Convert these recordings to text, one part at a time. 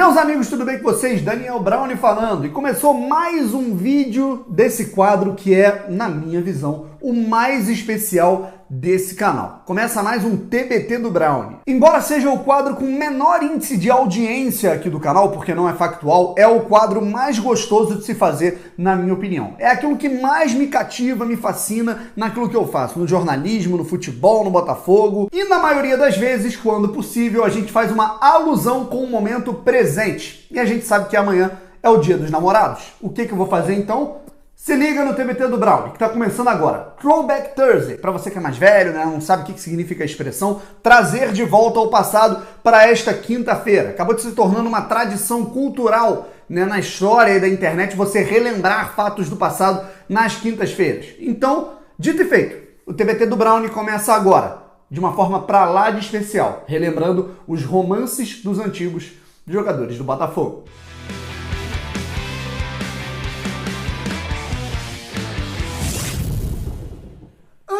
Meus amigos, tudo bem com vocês? Daniel Browne falando. E começou mais um vídeo desse quadro que é, na minha visão, o mais especial desse canal. Começa mais um TBT do Browne. Embora seja o quadro com menor índice de audiência aqui do canal, porque não é factual, é o quadro mais gostoso de se fazer, na minha opinião. É aquilo que mais me cativa, me fascina naquilo que eu faço, no jornalismo, no futebol, no Botafogo. E na maioria das vezes, quando possível, a gente faz uma alusão com o momento presente. E a gente sabe que amanhã é o Dia dos Namorados. O que eu vou fazer então? Se liga no TBT do Browne, que está começando agora. Throwback Thursday, para você que é mais velho, né, não sabe o que significa a expressão, trazer de volta ao passado para esta quinta-feira. Acabou de se tornando uma tradição cultural, né, na história da internet, você relembrar fatos do passado nas quintas-feiras. Então, dito e feito, o TBT do Browne começa agora, de uma forma pra lá de especial, relembrando os romances dos antigos jogadores do Botafogo.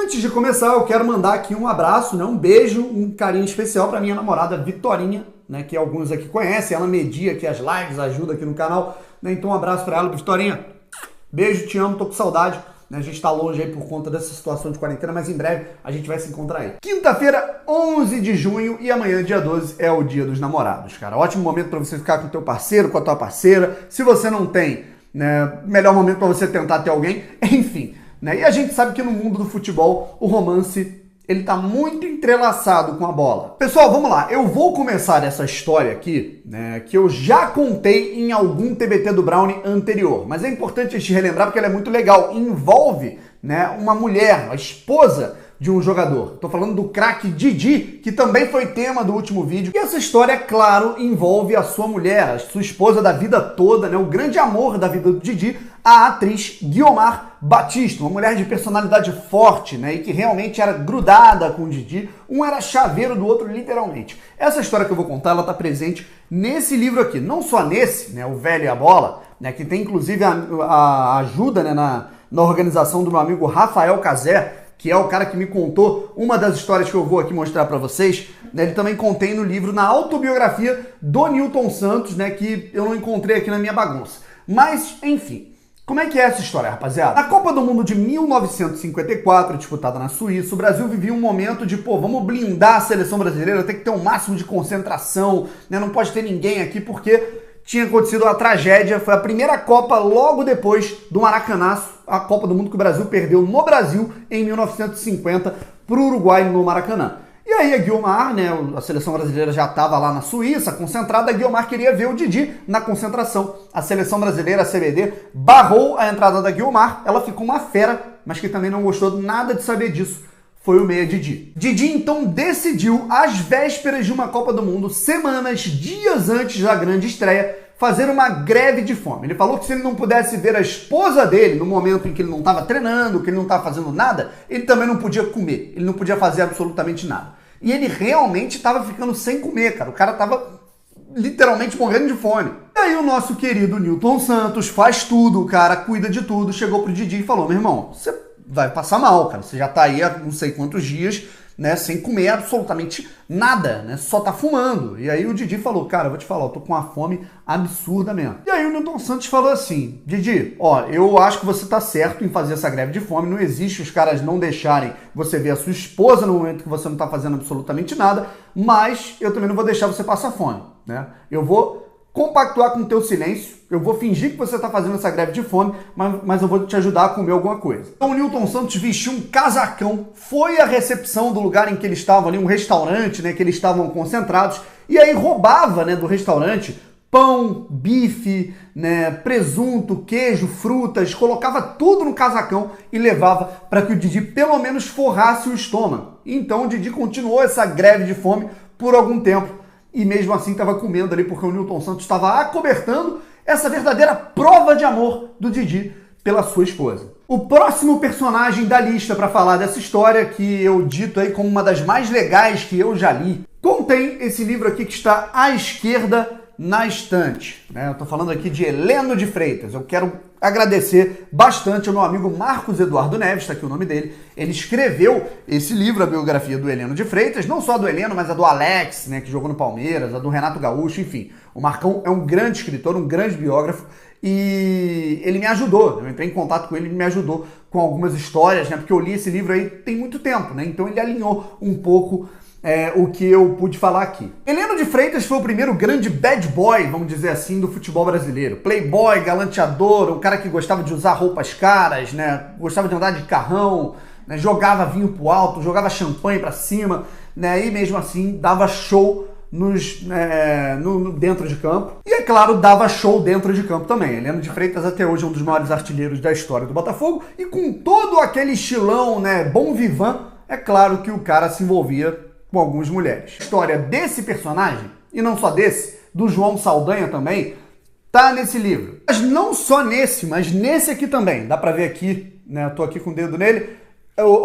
Antes de começar, eu quero mandar aqui um abraço, né, um beijo, um carinho especial para minha namorada Vitorinha, né, que alguns aqui conhecem. Ela media aqui as lives, ajuda aqui no canal, né, então um abraço para ela. Vitorinha, beijo, te amo, tô com saudade. Né, a gente tá longe aí por conta dessa situação de quarentena, mas em breve a gente vai se encontrar aí. Quinta-feira, 11 de junho e amanhã, dia 12, é o Dia dos Namorados, cara. Ótimo momento para você ficar com o teu parceiro, com a tua parceira. Se você não tem, né, melhor momento para você tentar ter alguém, enfim. Né? E a gente sabe que no mundo do futebol, o romance, ele tá muito entrelaçado com a bola. Pessoal, vamos lá. Eu vou começar essa história aqui, né, que eu já contei em algum TBT do Browne anterior. Mas é importante a gente relembrar porque ela é muito legal. Envolve, né, uma mulher, a esposa de um jogador. Tô falando do craque Didi, que também foi tema do último vídeo. E essa história, claro, envolve a sua mulher, a sua esposa da vida toda, né, o grande amor da vida do Didi, a atriz Guiomar Batista, uma mulher de personalidade forte, né, e que realmente era grudada com o Didi. Um era chaveiro do outro, literalmente. Essa história que eu vou contar, ela tá presente nesse livro aqui. Não só nesse, né, O Velho e a Bola, né, que tem inclusive a ajuda, né, na organização do meu amigo Rafael Cazé, que é o cara que me contou uma das histórias que eu vou aqui mostrar para vocês. Né, ele também contém no livro, na autobiografia do Nilton Santos, né, que eu não encontrei aqui na minha bagunça. Mas, enfim. Como é que é essa história, rapaziada? Na Copa do Mundo de 1954, disputada na Suíça, o Brasil vivia um momento de, vamos blindar a seleção brasileira, tem que ter um máximo de concentração, né? Não pode ter ninguém aqui porque tinha acontecido uma tragédia. Foi a primeira Copa logo depois do Maracanaço, a Copa do Mundo que o Brasil perdeu no Brasil em 1950 para o Uruguai no Maracanã. E aí a Guiomar, né, a seleção brasileira já estava lá na Suíça, concentrada, a Guiomar queria ver o Didi na concentração. A seleção brasileira, a CBD, barrou a entrada da Guiomar, ela ficou uma fera, mas que também não gostou nada de saber disso. Foi o meia Didi. Didi então decidiu, às vésperas de uma Copa do Mundo, semanas, dias antes da grande estreia, fazer uma greve de fome. Ele falou que se ele não pudesse ver a esposa dele no momento em que ele não estava treinando, que ele não estava fazendo nada, ele também não podia comer, ele não podia fazer absolutamente nada. E ele realmente estava ficando sem comer, cara. O cara estava literalmente morrendo de fome. E aí o nosso querido Nilton Santos faz tudo, o cara cuida de tudo, chegou pro Didi e falou: meu irmão, você vai passar mal, cara. Você já tá aí há não sei quantos dias, né, sem comer absolutamente nada, né, só tá fumando. E aí o Didi falou: cara, eu vou te falar, eu tô com uma fome absurda mesmo. E aí o Nilton Santos falou assim: Didi, ó, eu acho que você tá certo em fazer essa greve de fome, não existe os caras não deixarem você ver a sua esposa no momento que você não tá fazendo absolutamente nada, mas eu também não vou deixar você passar fome, né, eu vou compactuar com o teu silêncio, eu vou fingir que você está fazendo essa greve de fome, mas eu vou te ajudar a comer alguma coisa. Então o Nilton Santos vestiu um casacão, foi à recepção do lugar em que eles estavam ali, um restaurante, né, que eles estavam concentrados, e aí roubava, né, do restaurante pão, bife, né, presunto, queijo, frutas, colocava tudo no casacão e levava para que o Didi pelo menos forrasse o estômago. Então o Didi continuou essa greve de fome por algum tempo. E mesmo assim estava comendo ali porque o Nilton Santos estava acobertando essa verdadeira prova de amor do Didi pela sua esposa. O próximo personagem da lista para falar dessa história, que eu dito aí como uma das mais legais que eu já li, contém esse livro aqui que está à esquerda na estante. Né? Eu estou falando aqui de Heleno de Freitas. Eu quero agradecer bastante ao meu amigo Marcos Eduardo Neves, está aqui o nome dele. Ele escreveu esse livro, a biografia do Heleno de Freitas, não só do Heleno, mas a do Alex, né, que jogou no Palmeiras, a do Renato Gaúcho, enfim. O Marcão é um grande escritor, um grande biógrafo, e ele me ajudou, eu entrei em contato com ele, ele me ajudou com algumas histórias, né? Porque eu li esse livro aí tem muito tempo, né? Então ele alinhou um pouco o que eu pude falar aqui. Heleno de Freitas foi o primeiro grande bad boy, vamos dizer assim, do futebol brasileiro. Playboy, galanteador, um cara que gostava de usar roupas caras, né? Gostava de andar de carrão, né? Jogava vinho pro alto, jogava champanhe pra cima, né? E mesmo assim dava show dentro de campo. E, é claro, dava show dentro de campo também. Heleno de Freitas até hoje é um dos maiores artilheiros da história do Botafogo. E com todo aquele estilão, né, bom vivant, é claro que o cara se envolvia com algumas mulheres. A história desse personagem, e não só desse, do João Saldanha também, tá nesse livro. Mas não só nesse, mas nesse aqui também. Dá pra ver aqui, né, eu tô aqui com o dedo nele,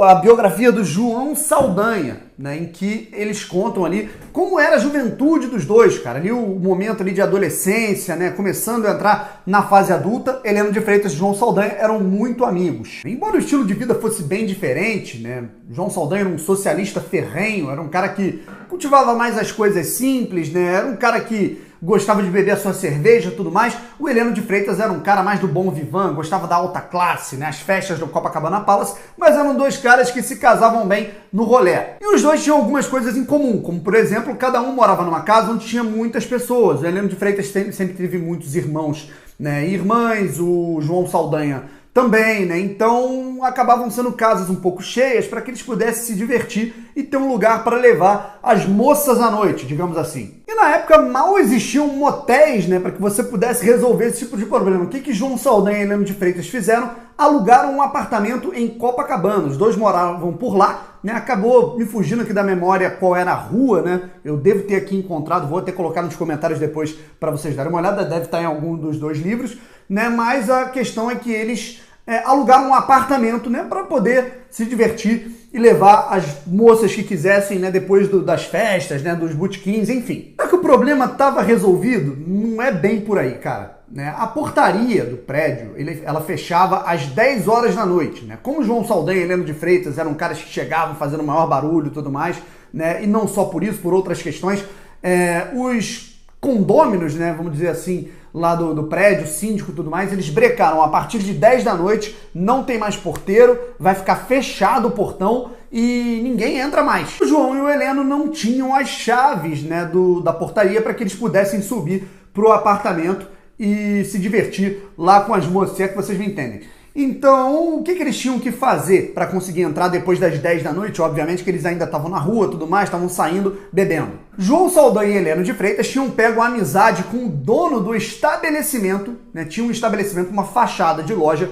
a biografia do João Saldanha, né, em que eles contam ali como era a juventude dos dois, cara, ali o momento ali de adolescência, né, começando a entrar na fase adulta. Heleno de Freitas e João Saldanha eram muito amigos. Embora o estilo de vida fosse bem diferente, né, João Saldanha era um socialista ferrenho, era um cara que cultivava mais as coisas simples, né, era um cara que gostava de beber a sua cerveja e tudo mais. O Heleno de Freitas era um cara mais do bom vivant, gostava da alta classe, né? As festas do Copacabana Palace, mas eram dois caras que se casavam bem no rolê. E os dois tinham algumas coisas em comum, como por exemplo, cada um morava numa casa onde tinha muitas pessoas. O Heleno de Freitas sempre teve muitos irmãos, né? E irmãs, o João Saldanha também, né? Então acabavam sendo casas um pouco cheias para que eles pudessem se divertir e ter um lugar para levar as moças à noite, digamos assim. E na época mal existiam motéis, né, para que você pudesse resolver esse tipo de problema. O que João Saldanha e Heleno de Freitas fizeram? Alugaram um apartamento em Copacabana. Os dois moravam por lá, né? Acabou me fugindo aqui da memória qual era a rua, né? Eu devo ter aqui encontrado, vou até colocar nos comentários depois para vocês darem uma olhada, deve estar em algum dos dois livros, né? Mas a questão é que eles alugaram um apartamento, né, para poder se divertir e levar as moças que quisessem, né, depois das festas, né, dos botequins, enfim. Só que o problema estava resolvido? Não é bem por aí, cara. Né? A portaria do prédio, ela fechava às 10 horas da noite, né? Como João Saldanha e Heleno de Freitas eram caras que chegavam fazendo maior barulho e tudo mais, né, e não só por isso, por outras questões, os condôminos, né, vamos dizer assim, lá do prédio, síndico e tudo mais, eles brecaram a partir de 10 da noite, não tem mais porteiro, vai ficar fechado o portão e ninguém entra mais. O João e o Heleno não tinham as chaves, né, da portaria para que eles pudessem subir pro apartamento e se divertir lá com as moças, se é que vocês me entendem. Então, o que eles tinham que fazer para conseguir entrar depois das 10 da noite? Obviamente que eles ainda estavam na rua, tudo mais, estavam saindo, bebendo. João Saldanha e Heleno de Freitas tinham pego a amizade com o dono do estabelecimento, né? Tinha um estabelecimento, uma fachada de loja,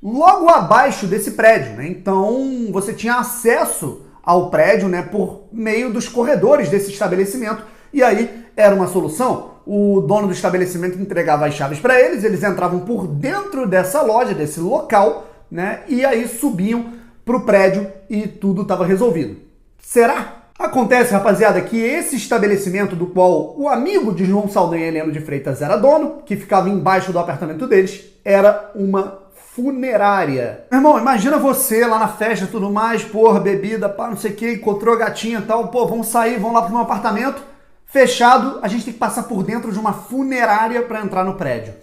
logo abaixo desse prédio, né? Então, você tinha acesso ao prédio, né, por meio dos corredores desse estabelecimento, e aí era uma solução. O dono do estabelecimento entregava as chaves para eles, eles entravam por dentro dessa loja, desse local, né? E aí subiam pro prédio e tudo estava resolvido. Será? Acontece, rapaziada, que esse estabelecimento do qual o amigo de João Saldanha e Heleno de Freitas era dono, que ficava embaixo do apartamento deles, era uma funerária. Meu irmão, imagina você lá na festa e tudo mais, porra, bebida, pá, não sei o que, encontrou a gatinha e tal, pô, vamos sair, vamos lá pro meu apartamento. Fechado, a gente tem que passar por dentro de uma funerária para entrar no prédio.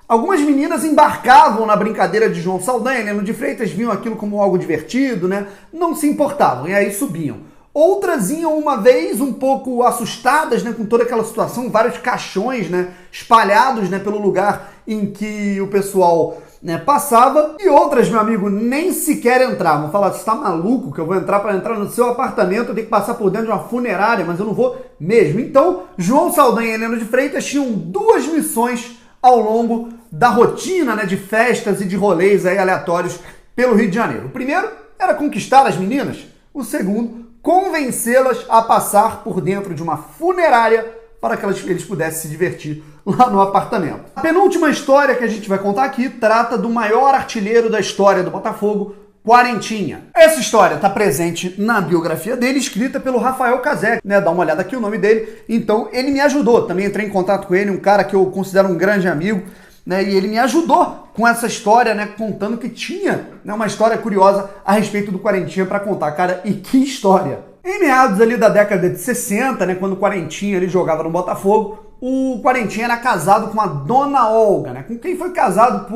Algumas meninas embarcavam na brincadeira de João Saldanha, Heleno de Freitas, viam aquilo como algo divertido, né? Não se importavam, e aí subiam. Outras iam uma vez um pouco assustadas, né, com toda aquela situação, vários caixões, né, espalhados, né, pelo lugar em que o pessoal, né, passava, e outras, meu amigo, nem sequer entravam. Falavam, você tá maluco que eu vou entrar para entrar no seu apartamento, eu tenho que passar por dentro de uma funerária, mas eu não vou mesmo. Então, João Saldanha e Heleno de Freitas tinham duas missões ao longo da rotina, né, de festas e de rolês aí aleatórios pelo Rio de Janeiro. O primeiro era conquistar as meninas, o segundo, convencê-las a passar por dentro de uma funerária para que eles pudessem se divertir lá no apartamento. A penúltima história que a gente vai contar aqui trata do maior artilheiro da história do Botafogo, Quarentinha. Essa história está presente na biografia dele, escrita pelo Rafael Casé, né? Dá uma olhada aqui o nome dele. Então, ele me ajudou. Também entrei em contato com ele, um cara que eu considero um grande amigo, né? E ele me ajudou com essa história, né? Contando que tinha, né, uma história curiosa a respeito do Quarentinha para contar. Cara, e que história! Em meados ali da década de 60, né, quando o Quarentinha ele jogava no Botafogo, o Quarentinha era casado com a Dona Olga, né? Com quem foi casado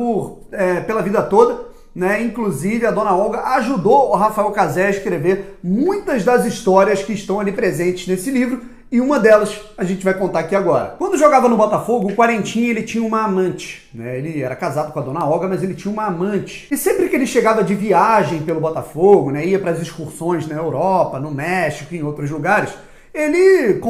pela vida toda, né? Inclusive, a Dona Olga ajudou o Rafael Casé a escrever muitas das histórias que estão ali presentes nesse livro, e uma delas a gente vai contar aqui agora. Quando jogava no Botafogo, o Quarentinha ele tinha uma amante, né? Ele era casado com a Dona Olga, mas ele tinha uma amante. E sempre que ele chegava de viagem pelo Botafogo, né? Ia para as excursões na Europa, no México, em outros lugares, ele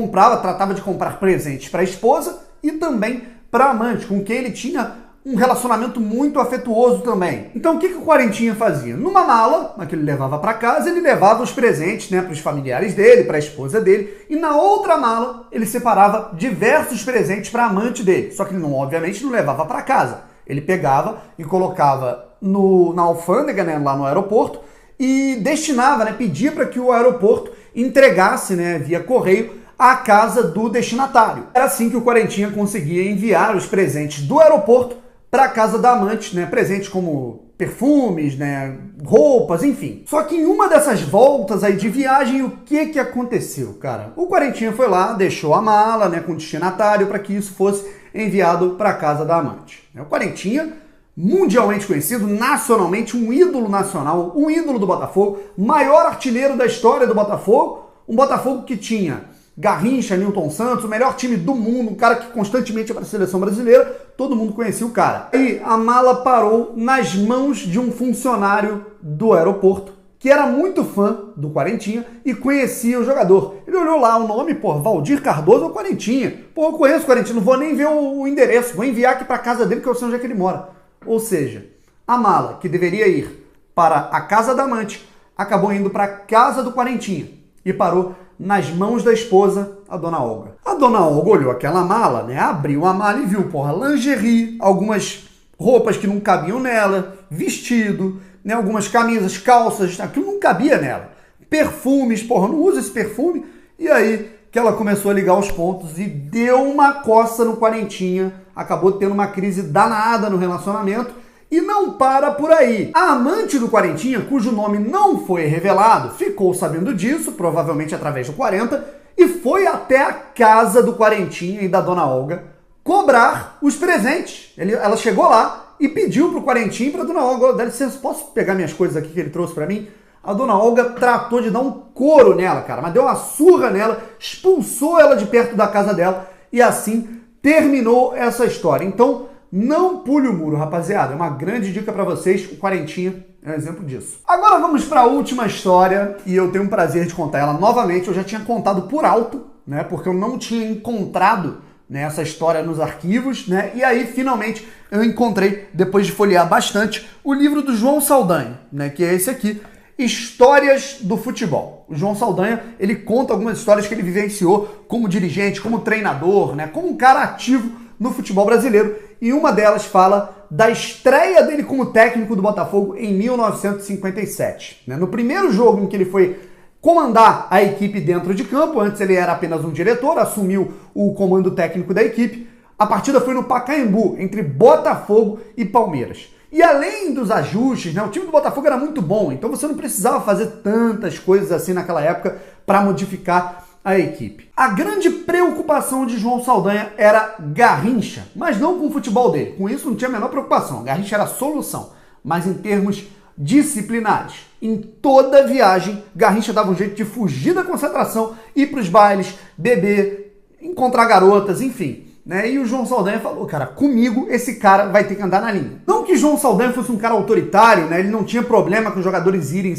tratava de comprar presentes para a esposa e também para a amante, com quem ele tinha um relacionamento muito afetuoso também. Então o que o Quarentinha fazia? Numa mala, que ele levava para casa, ele levava os presentes, né, para os familiares dele, para a esposa dele, e na outra mala ele separava diversos presentes para a amante dele. Só que ele obviamente não levava para casa. Ele pegava e colocava na alfândega, né, lá no aeroporto, e destinava, né, pedia para que o aeroporto entregasse, né, via correio, à casa do destinatário. Era assim que o Quarentinha conseguia enviar os presentes do aeroporto para a casa da amante, né, presentes como perfumes, né, roupas, enfim. Só que em uma dessas voltas aí de viagem, o que aconteceu, cara? O Quarentinha foi lá, deixou a mala, né, com o destinatário para que isso fosse enviado para a casa da amante. O Quarentinha, mundialmente conhecido, nacionalmente, um ídolo nacional, um ídolo do Botafogo, maior artilheiro da história do Botafogo, um Botafogo que tinha Garrincha, Nilton Santos, o melhor time do mundo, um cara que constantemente ia para a seleção brasileira, todo mundo conhecia o cara. E a mala parou nas mãos de um funcionário do aeroporto, que era muito fã do Quarentinha e conhecia o jogador. Ele olhou lá o nome, Valdir Cardoso ou Quarentinha. Eu conheço o Quarentinha, não vou nem ver o endereço, vou enviar aqui para casa dele que eu sei onde é que ele mora. Ou seja, a mala que deveria ir para a casa da amante acabou indo para a casa do Quarentinha e parou nas mãos da esposa, a Dona Olga. A Dona Olga olhou aquela mala, né? Abriu a mala e viu, lingerie, algumas roupas que não cabiam nela, vestido, né? Algumas camisas, calças, aquilo não cabia nela. Perfumes, não usa esse perfume. E aí que ela começou a ligar os pontos e deu uma coça no Quarentinha, acabou tendo uma crise danada no relacionamento. E não para por aí. A amante do Quarentinha, cujo nome não foi revelado, ficou sabendo disso, provavelmente através do 40, e foi até a casa do Quarentinha e da Dona Olga cobrar os presentes. Ela chegou lá e pediu pro Quarentinha e pra Dona Olga: dá licença, posso pegar minhas coisas aqui que ele trouxe pra mim? A Dona Olga tratou de dar um couro nela, cara, mas deu uma surra nela, expulsou ela de perto da casa dela e assim terminou essa história. Então, não pule o muro, rapaziada. É uma grande dica pra vocês. O Quarentinha é um exemplo disso. Agora vamos para a última história e eu tenho o prazer de contar ela novamente. Eu já tinha contado por alto, né? Porque eu não tinha encontrado, né, essa história nos arquivos, né? E aí, finalmente, eu encontrei, depois de folhear bastante, o livro do João Saldanha, né? Que é esse aqui, Histórias do Futebol. O João Saldanha, ele conta algumas histórias que ele vivenciou como dirigente, como treinador, né? Como um cara ativo no futebol brasileiro, e uma delas fala da estreia dele como técnico do Botafogo em 1957. No primeiro jogo em que ele foi comandar a equipe dentro de campo, antes ele era apenas um diretor, assumiu o comando técnico da equipe, a partida foi no Pacaembu, entre Botafogo e Palmeiras. E além dos ajustes, né, o time do Botafogo era muito bom, então você não precisava fazer tantas coisas assim naquela época para modificar a equipe. A grande preocupação de João Saldanha era Garrincha, mas não com o futebol dele. Com isso não tinha a menor preocupação. Garrincha era a solução, mas em termos disciplinares. Em toda viagem, Garrincha dava um jeito de fugir da concentração, ir para os bailes, beber, encontrar garotas, enfim. E o João Saldanha falou: cara, comigo esse cara vai ter que andar na linha. Não que João Saldanha fosse um cara autoritário, né? Ele não tinha problema com os jogadores irem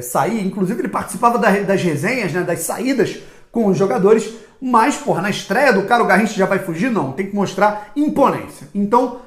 sair, inclusive ele participava das resenhas, né? Das saídas com os jogadores, mas, na estreia do cara, o Garrincha já vai fugir? Não, tem que mostrar imponência. Então,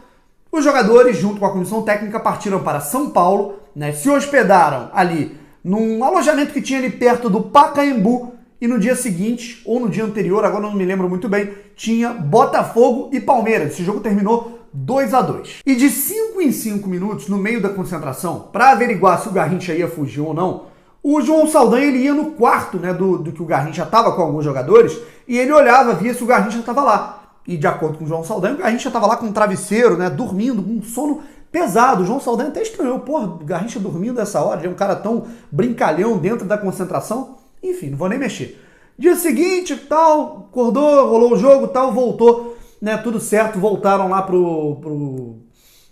os jogadores, junto com a comissão técnica, partiram para São Paulo, né? Se hospedaram ali num alojamento que tinha ali perto do Pacaembu, e no dia seguinte, ou no dia anterior, agora não me lembro muito bem, tinha Botafogo e Palmeiras. Esse jogo terminou 2-2. E de 5 em 5 minutos, no meio da concentração, para averiguar se o Garrincha ia fugir ou não, o João Saldanha ele ia no quarto, né, do que o Garrincha estava com alguns jogadores, e ele olhava, via se o Garrincha estava lá. E de acordo com o João Saldanha, o Garrincha estava lá com um travesseiro, né, dormindo, com um sono pesado. O João Saldanha até estranhou: o Garrincha dormindo essa hora, ele é um cara tão brincalhão dentro da concentração. Enfim, não vou nem mexer. Dia seguinte, tal, acordou, rolou o jogo, tal, voltou, né, tudo certo, voltaram lá pro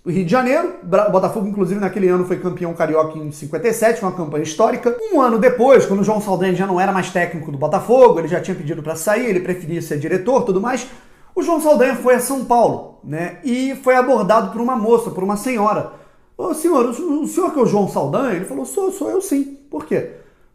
Rio de Janeiro. O Botafogo, inclusive, naquele ano foi campeão carioca em 57, uma campanha histórica. Um ano depois, quando o João Saldanha já não era mais técnico do Botafogo, ele já tinha pedido para sair, ele preferia ser diretor, tudo mais, o João Saldanha foi a São Paulo, né, e foi abordado por uma moça, por uma senhora. Ô, senhor, o senhor que é o João Saldanha? Ele falou, sou eu sim. Por quê?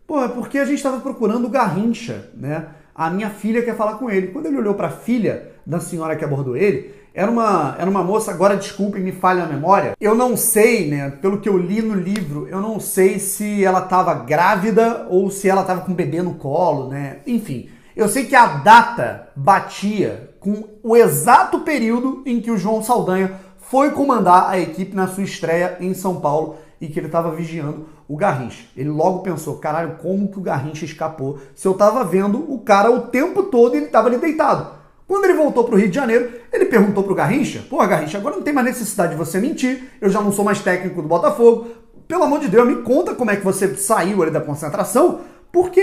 Pô, é porque a gente estava procurando o Garrincha, né? A minha filha quer falar com ele. Quando ele olhou para a filha da senhora que abordou ele, era uma moça, agora desculpem, me falha a memória. Eu não sei, né, pelo que eu li no livro, eu não sei se ela estava grávida ou se ela estava com um bebê no colo, né? Enfim, eu sei que a data batia com o exato período em que o João Saldanha foi comandar a equipe na sua estreia em São Paulo e que ele estava vigiando o Garrincha. Ele logo pensou, caralho, como que o Garrincha escapou se eu tava vendo o cara o tempo todo e ele tava ali deitado? Quando ele voltou pro Rio de Janeiro, ele perguntou pro Garrincha, pô, Garrincha, agora não tem mais necessidade de você mentir, eu já não sou mais técnico do Botafogo, pelo amor de Deus, me conta como é que você saiu ali da concentração, porque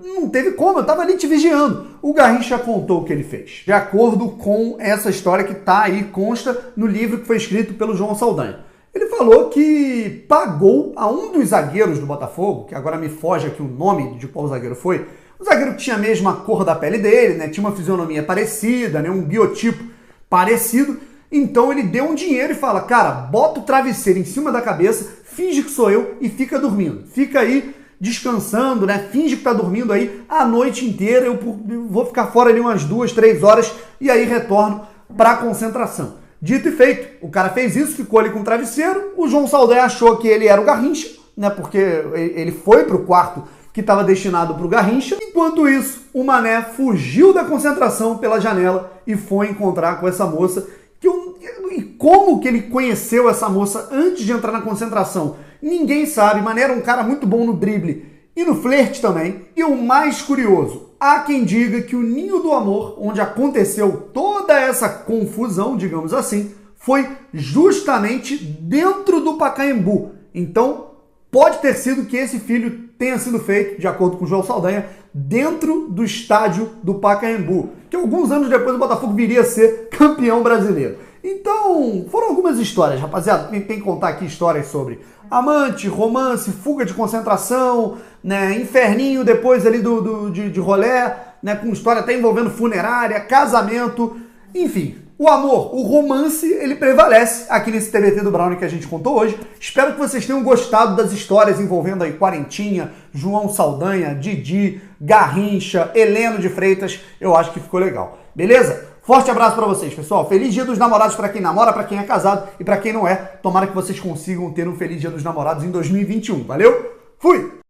não teve como, eu tava ali te vigiando. O Garrincha contou o que ele fez, de acordo com essa história que tá aí, consta no livro que foi escrito pelo João Saldanha. Ele falou que pagou a um dos zagueiros do Botafogo, que agora me foge aqui o nome de qual zagueiro foi, o zagueiro que tinha a mesma cor da pele dele, né, tinha uma fisionomia parecida, né, um biotipo parecido, então ele deu um dinheiro e fala, cara, bota o travesseiro em cima da cabeça, finge que sou eu e fica dormindo. Fica aí descansando, né, finge que tá dormindo aí a noite inteira, eu vou ficar fora ali umas 2, 3 horas e aí retorno para a concentração. Dito e feito, o cara fez isso, ficou ali com o travesseiro, o João Saldanha achou que ele era o Garrincha, né, porque ele foi pro quarto que estava destinado para o Garrincha. Enquanto isso, o Mané fugiu da concentração pela janela e foi encontrar com essa moça. E como que ele conheceu essa moça antes de entrar na concentração? Ninguém sabe. Mané era um cara muito bom no drible e no flerte também. E o mais curioso, há quem diga que o Ninho do Amor, onde aconteceu toda essa confusão, digamos assim, foi justamente dentro do Pacaembu. Então, pode ter sido que esse filho tenha sido feito, de acordo com o João Saldanha, dentro do estádio do Pacaembu, que alguns anos depois o Botafogo viria a ser campeão brasileiro. Então, foram algumas histórias, rapaziada. Tem que contar aqui histórias sobre amante, romance, fuga de concentração, né, inferninho depois ali de rolé, né, com história até envolvendo funerária, casamento, enfim. O amor, o romance, ele prevalece aqui nesse TBT do Brownie que a gente contou hoje. Espero que vocês tenham gostado das histórias envolvendo aí Quarentinha, João Saldanha, Didi, Garrincha, Heleno de Freitas. Eu acho que ficou legal. Beleza? Forte abraço pra vocês, pessoal. Feliz Dia dos Namorados pra quem namora, pra quem é casado e pra quem não é. Tomara que vocês consigam ter um feliz Dia dos Namorados em 2021. Valeu? Fui!